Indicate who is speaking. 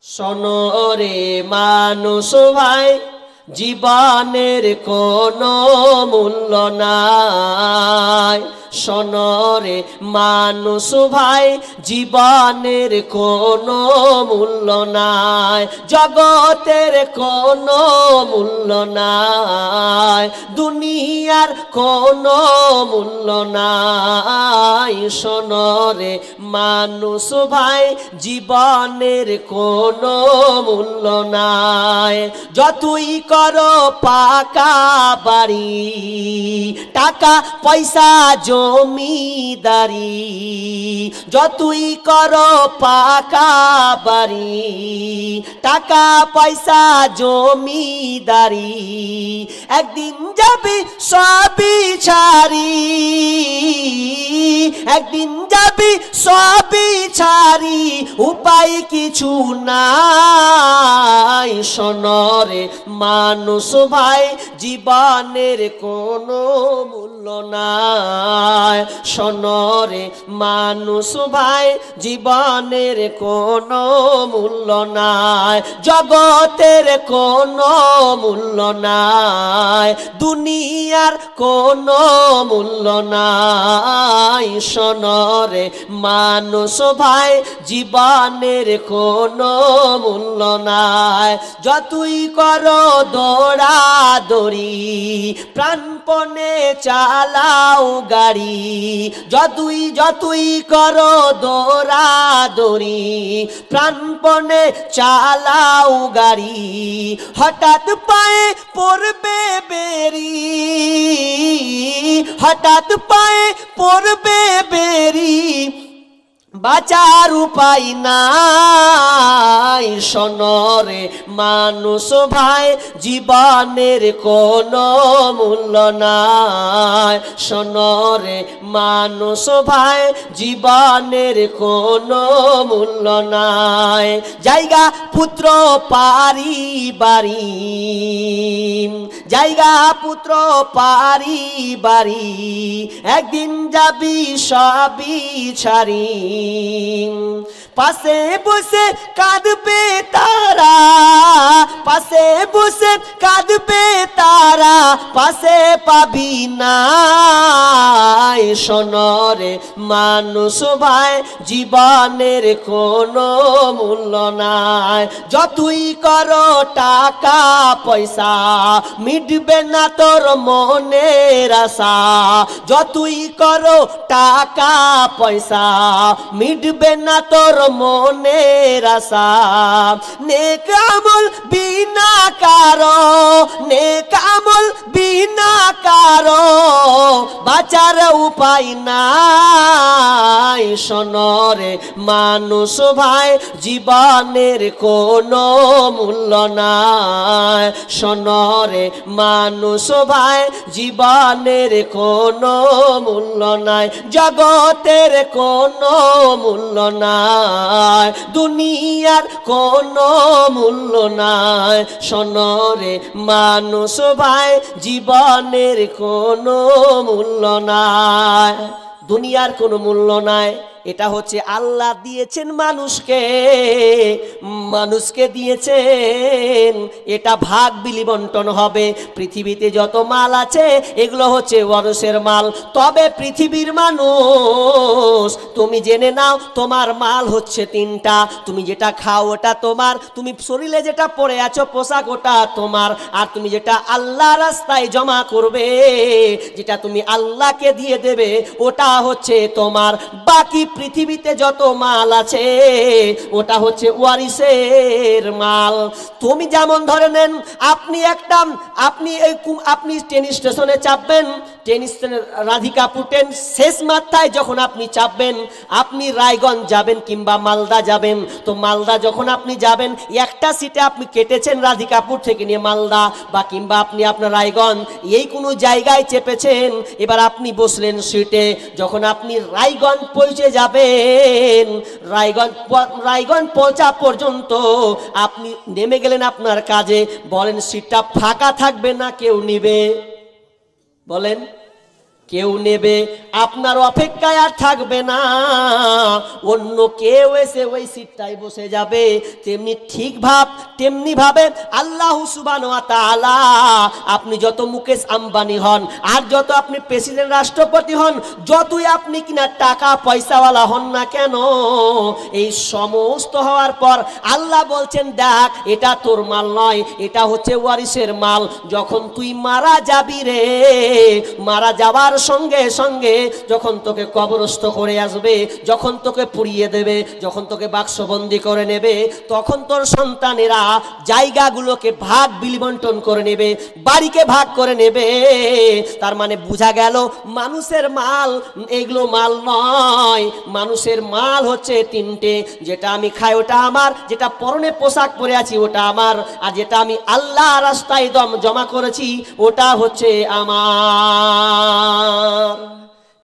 Speaker 1: শোনো রে মানুষ ভাই, জীবনের কোনো মূল্য নাই। শোনো রে মানুষ ভাই, জীবনের কোনো মূল্য নাই, জগতের কোনো মূল্য নাই, দুনিয়ার কোনো মূল্য নাই। শোনো রে মানুষ ভাই, জীবনের কোনো মূল্য নাই। যতই করো পাকা বাড়ি, টাকা পয়সা জমিদারি, যতই করো পাকা বাড়ি, টাকা পয়সা জমিদারি, একদিন যাবে সবই ছাড়ি, একদিন যাবে সবই ছাড়ি, উপায় কিছু নাই। শোনো রে মানুষ ভাই, জীবনের কোনো মূল্য নাই। শোনো রে মানুষ ভাই, জীবনের কোনো মূল্য নাই, জগতের কোনো মূল্য নাই, দুনিয়ার কোনো মূল্য নাই। শোনো রে মানুষ ভাই, জীবনের কোনো মূল্য নাই। যতই করো দৌড়াদৌড়ি, প্রাণপণে চালাও গাড়ি, যতই করো দৌড়াদৌড়ি, প্রাণপণে চালাও গাড়ি, হঠাৎ পায়ে পড়বে বেরি, হঠাৎ পায়ে পড়বে বেরি, বাঁচার উপায় নাই। শোনো রে মানুষ ভাই, জীবনের কোনো মূল্য নাই। শোনো রে মানুষ ভাই, জীবনের কোনো মূল্য নাই। জায়গা পুত্র পারিবারি, জায়গা পুত্র পারিবারি, একদিন যাবি সবই ছাড়ি। পাশে বসে কাঁদবে তারা, পাশে বসে কাঁদবে তারা, পাশে পাবি না। শোনো রে মানুষ ভাই, জীবনের কোনো মূল্য নাই। যতই করো টাকা পয়সা, মিটবে না তোর মনের আশা, যতই করো টাকা পয়সা, মিটবে না তোর মনের আশা। নেক আমল বিনা কারো, নেক আমল বিনা কারো, বাঁচার উপায় নাই। শোনো রে মানুষ ভাই, জীবনের কোনো মূল্য নাই। শোনো রে মানুষ ভাই, জীবনের কোনো মূল্য নাই, জগতের কোনো মূল্য নাই, দুনিয়ার কোনো মূল্য নাই। শোনো রে মানুষ ভাই, জীবনের কোনো মূল্য নাই, দুনিয়ার কোনো মূল্য নাই। এটা হচ্ছে আল্লাহ দিয়েছেন মানুষকে, মানুষকে দিয়েছেন, এটা ভাগ বিলি বন্টন হবে। পৃথিবীতে যত মাল আছে এগুলো হচ্ছে ওয়ারসের মাল। তবে পৃথিবীর মানুষ, তুমি জেনে নাও, তোমার মাল হচ্ছে তিনটা। তুমি যেটা খাও ওটা তোমার, তুমি শরীরে যেটা পরে আছো পোশাক ওটা তোমার, আর তুমি যেটা আল্লাহ রাস্তায় জমা করবে, যেটা তুমি আল্লাহকে দিয়ে দেবে, ওটা হচ্ছে তোমার। বাকি পৃথিবীতে যত মাল আছে ওটা হচ্ছে ওয়ারিসের মাল। তুমি যেমন ধরে নেন, আপনি ট্রেন স্টেশনে চাপবেন, ট্রেন স্টেশনের রাধিকাপুর ট্রেন শেষ মাত্রায় যখন আপনি চাপবেন, আপনি রায়গঞ্জ যাবেন কিংবা মালদা যাবেন। তো মালদা যখন আপনি যাবেন, একটা সিটে আপনি কেটেছেন রাধিকাপুর থেকে নিয়ে মালদা, বা কিংবা আপনি আপনার রায়গঞ্জ এই কোনো জায়গায় চেপেছেন, এবার আপনি বসলেন সিটে। যখন আপনি রায়গঞ্জ পৌঁছে যাবেন, রায়গঞ্জ পৌঁছা পর্যন্ত আপনি নেমে গেলেন আপনার কাজে, বলেন সিটটা ফাঁকা থাকবে না কেউ নিবে? বলেন কেউ নেবে, আপনার অপেক্ষায় আর থাকবে না, অন্য কেউ এসে ওই সিটটায় বসে যাবে। তেমনি ভাবে আল্লাহ সুবহানাহু ওয়া তাআলা, আপনি যত মুকেশ আম্বানি হন আর যত আপনি প্রেসিডেন্ট রাষ্ট্রপতি হন, যতই আপনি কিনা টাকা পয়সাওয়ালা হন না কেন, এই সমস্ত হওয়ার পর আল্লাহ বলছেন, দেখ এটা তোর মাল নয়, এটা হচ্ছে ওয়ারিসের মাল। যখন তুই মারা যাবি রে, মারা যাওয়ার সঙ্গে সঙ্গে যখন তোকে কবরস্থ করে আসবে, যখন তোকে পুড়িয়ে দেবে, যখন তোকে বাক্সবন্দি করে নেবে, তখন তোর সন্তানেরা জায়গাগুলোকে ভাগ বিলিবন্টন করে নেবে, বাড়িকে ভাগ করে নেবে। তার মানে বোঝা গেল মানুষের মাল এগুলো মাল নয়। মানুষের মাল হচ্ছে তিনটে, যেটা আমি খাই ওটা আমার, যেটা পরনে পোশাক পরে আছি ওটা আমার, আর যেটা আমি আল্লাহ রাস্তায় জমা করেছি ওটা হচ্ছে আমার।